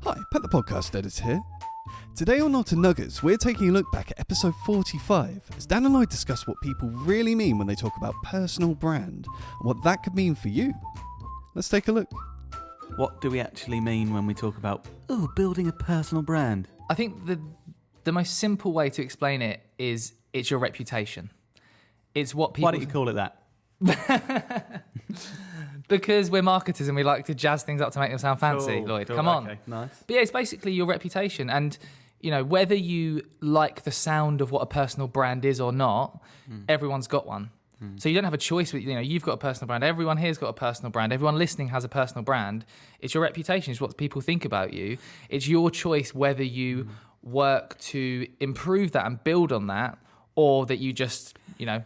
Hi, Pat the Podcast Editor here. Today on Knowlton Nuggets, we're taking a look back at episode 45 as Dan and I discuss what people really mean when they talk about personal brand and what that could mean for you. Let's take a look. What do we actually mean when we talk about building a personal brand? I think the most simple way to explain it is it's your reputation. It's what people... Why don't you call it that? Because we're marketers and we like to jazz things up to make them sound fancy, Lloyd. Cool, Come on. Okay, nice. But yeah, it's basically your reputation. And, you know, whether you like the sound of what a personal brand is or not, everyone's got one. So you don't have a choice. You know, you've got a personal brand. Everyone here's got a personal brand. Everyone listening has a personal brand. It's your reputation. It's what people think about you. It's your choice whether you work to improve that and build on that, or that you just, you know...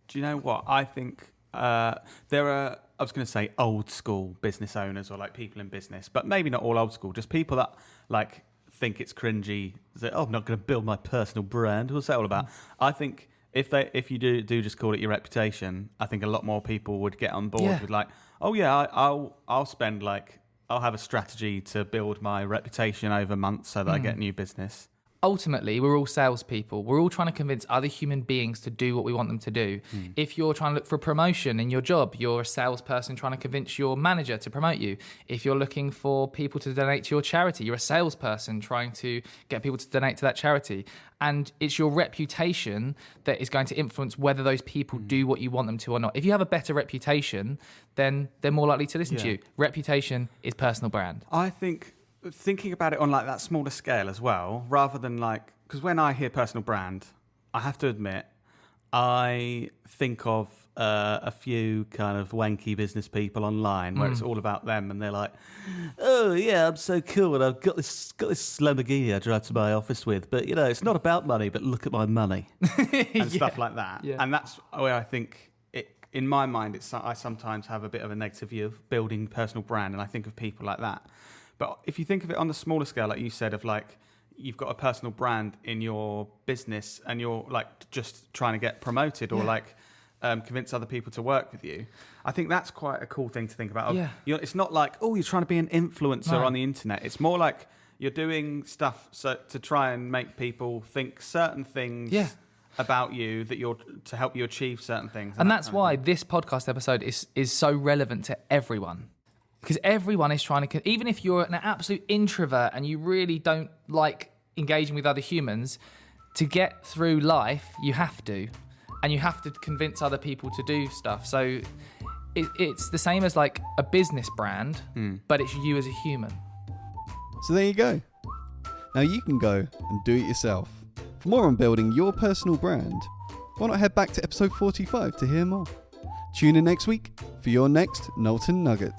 Do you know what? I think there are... I was going to say old school business owners or like people in business, but maybe not all old school, just people that like think it's cringy, say, I'm not going to build my personal brand. What's that all about? I think if you do just call it your reputation, I think a lot more people would get on board with like, oh yeah, I'll spend like, I'll have a strategy to build my reputation over months so that I get new business. Ultimately, we're all salespeople. We're all trying to convince other human beings to do what we want them to do. If you're trying to look for a promotion in your job, you're a salesperson trying to convince your manager to promote you. If you're looking for people to donate to your charity, you're a salesperson trying to get people to donate to that charity. And it's your reputation that is going to influence whether those people do what you want them to or not. If you have a better reputation, then they're more likely to listen to you. Reputation is personal brand. I think... Thinking about it on like that smaller scale as well, rather than like, because when I hear personal brand, I have to admit, I think of a few kind of wanky business people online where it's all about them, and they're like, "Oh yeah, I'm so cool, and I've got this Lamborghini I drive to my office with, but you know, it's not about money, but look at my money," and stuff like that. Yeah. And that's where I think it, in my mind, I sometimes have a bit of a negative view of building personal brand, and I think of people like that. But if you think of it on the smaller scale, like you said, of like you've got a personal brand in your business and you're like just trying to get promoted or like convince other people to work with you, I think that's quite a cool thing to think about. It's not like, you're trying to be an influencer on the internet. It's more like you're doing stuff to try and make people think certain things about you to help you achieve certain things. And that's why this podcast episode is so relevant to everyone. Because everyone is trying to, even if you're an absolute introvert and you really don't like engaging with other humans, to get through life, you have to. And you have to convince other people to do stuff. So it's the same as like a business brand, but it's you as a human. So there you go. Now you can go and do it yourself. For more on building your personal brand, why not head back to episode 45 to hear more. Tune in next week for your next Knowlton Nugget.